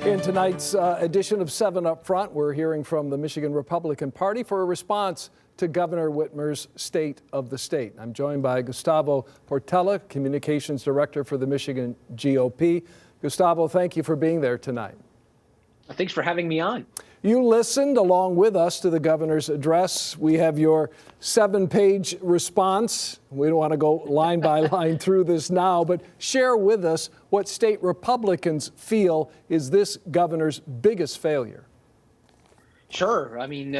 In tonight's edition of 7 Up Front, we're hearing from the Michigan Republican Party for a response to Governor Whitmer's State of the State. I'm joined by Gustavo Portela, Communications Director for the Michigan GOP. Gustavo, thank you for being there tonight. Thanks for having me on. You listened along with us to the governor's address. We have your 7-page response. We don't want to go line by line through this now, but share with us what state Republicans feel is this governor's biggest failure. Sure. I mean,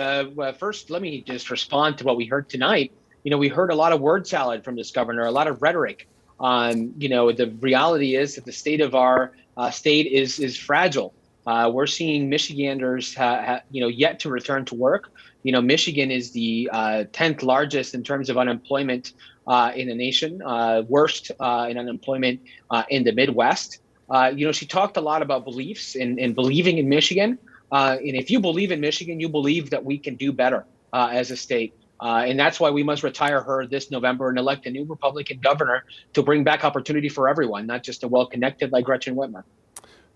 first, let me just respond to what we heard tonight. You know, we heard a lot of word salad from this governor, a lot of rhetoric. The reality is that the state of our state is fragile. We're seeing Michiganders, yet to return to work. You know, Michigan is the 10th largest in terms of unemployment in the nation, worst in unemployment in the Midwest. She talked a lot about beliefs and believing in Michigan. And if you believe in Michigan, you believe that we can do better as a state. And that's why we must retire her this November and elect a new Republican governor to bring back opportunity for everyone, not just the well-connected like Gretchen Whitmer.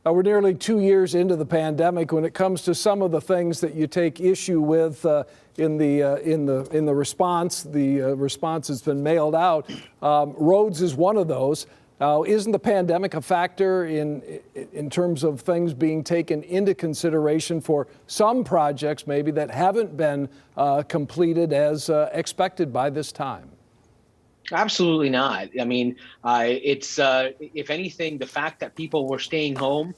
We're nearly 2 years into the pandemic. When it comes to some of the things that you take issue with in the response, the response has been mailed out. Roads is one of those. Isn't the pandemic a factor in terms of things being taken into consideration for some projects maybe that haven't been completed as expected by this time? Absolutely not. I mean, it's if anything, the fact that people were staying home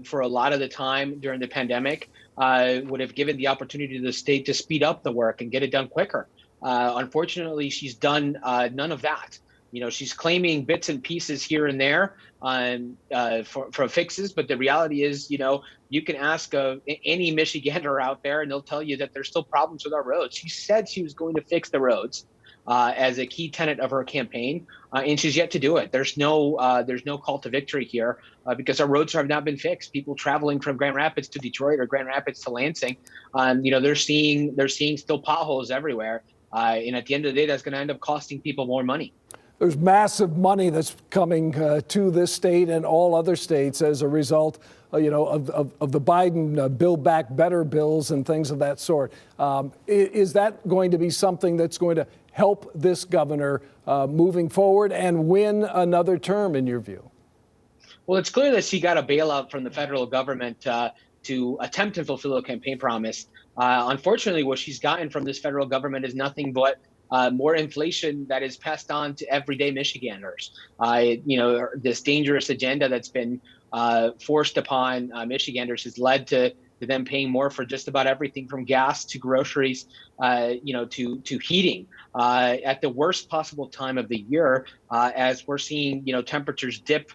for a lot of the time during the pandemic would have given the opportunity to the state to speed up the work and get it done quicker. Unfortunately, she's done none of that. You know, she's claiming bits and pieces here and there for fixes, but the reality is, you can ask any Michigander out there, and they'll tell you that there's still problems with our roads. She said she was going to fix the roads as a key tenet of her campaign, and she's yet to do it. There's no call to victory here because our roads have not been fixed. People traveling from Grand Rapids to Detroit or Grand Rapids to Lansing, they're seeing still potholes everywhere, and at the end of the day, that's going to end up costing people more money. There's massive money that's coming to this state and all other states as a result, of the Biden Build Back Better bills and things of that sort. Is that going to be something that's going to help this governor moving forward and win another term, in your view? Well, it's clear that she got a bailout from the federal government to attempt to fulfill a campaign promise. Unfortunately, what she's gotten from this federal government is nothing but more inflation that is passed on to everyday Michiganders. This dangerous agenda that's been forced upon Michiganders has led to them paying more for just about everything from gas to groceries, to heating at the worst possible time of the year, as we're seeing, temperatures dip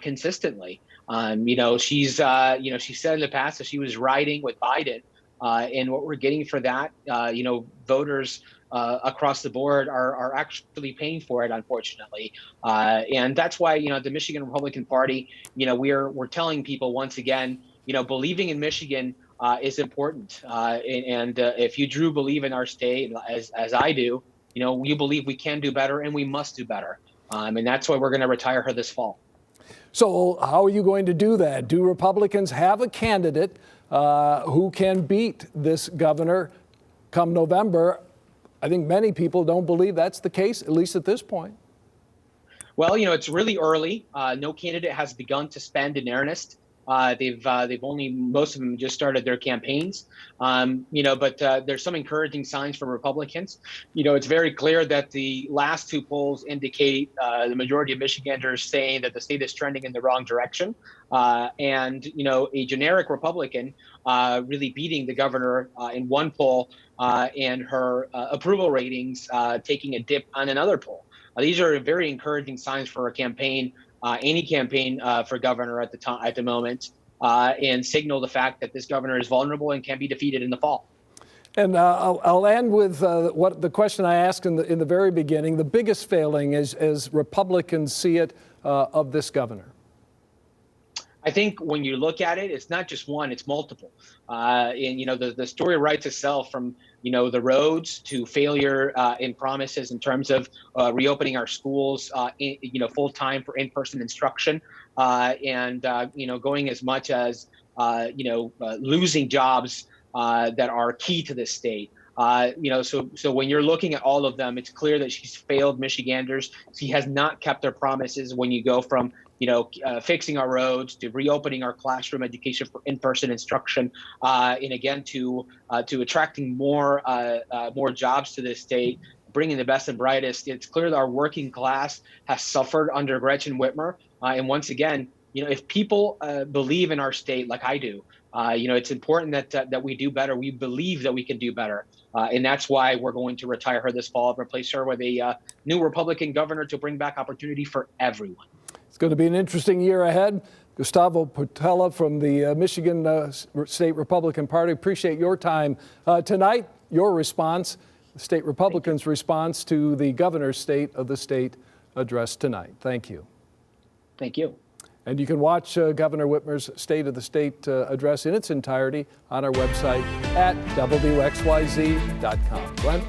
consistently. She said in the past that she was riding with Biden, and what we're getting for that, voters across the board are actually paying for it, unfortunately. And that's why, the Michigan Republican Party, we're telling people once again, believing in Michigan is important. And if you do believe in our state, as I do, you believe we can do better and we must do better. And that's why we're going to retire her this fall. So how are you going to do that? Do Republicans have a candidate who can beat this governor come November? I think many people don't believe that's the case, at least at this point. Well, it's really early. No candidate has begun to spend in earnest. They've only, most of them just started their campaigns, but there's some encouraging signs for Republicans. It's very clear that the last two polls indicate the majority of Michiganders saying that the state is trending in the wrong direction. And a generic Republican really beating the governor in one poll and her approval ratings taking a dip on another poll. These are very encouraging signs for a campaign. Any campaign for governor at the moment, and signal the fact that this governor is vulnerable and can be defeated in the fall. And I'll end with what the question I asked in the very beginning: the biggest failing, as Republicans see it, of this governor. I think when you look at it, it's not just one; it's multiple. And the story writes itself, from the roads to failure in promises in terms of reopening our schools, full time for in-person instruction, and going as much as losing jobs that are key to this state. So when you're looking at all of them, it's clear that she's failed Michiganders. She has not kept her promises. When you go from fixing our roads to reopening our classroom education for in-person instruction, and again to attracting more jobs to this state, bringing the best and brightest, it's clear that our working class has suffered under Gretchen Whitmer. And once again, if people believe in our state like I do, it's important that we do better. We believe that we can do better. And that's why we're going to retire her this fall and replace her with a new Republican governor to bring back opportunity for everyone. It's going to be an interesting year ahead. Gustavo Portela from the Michigan State Republican Party, appreciate your time tonight, your response, the state Republicans' response to the governor's State of the State address tonight. Thank you. Thank you. And you can watch Governor Whitmer's State of the State address in its entirety on our website at WXYZ.com. Glenn?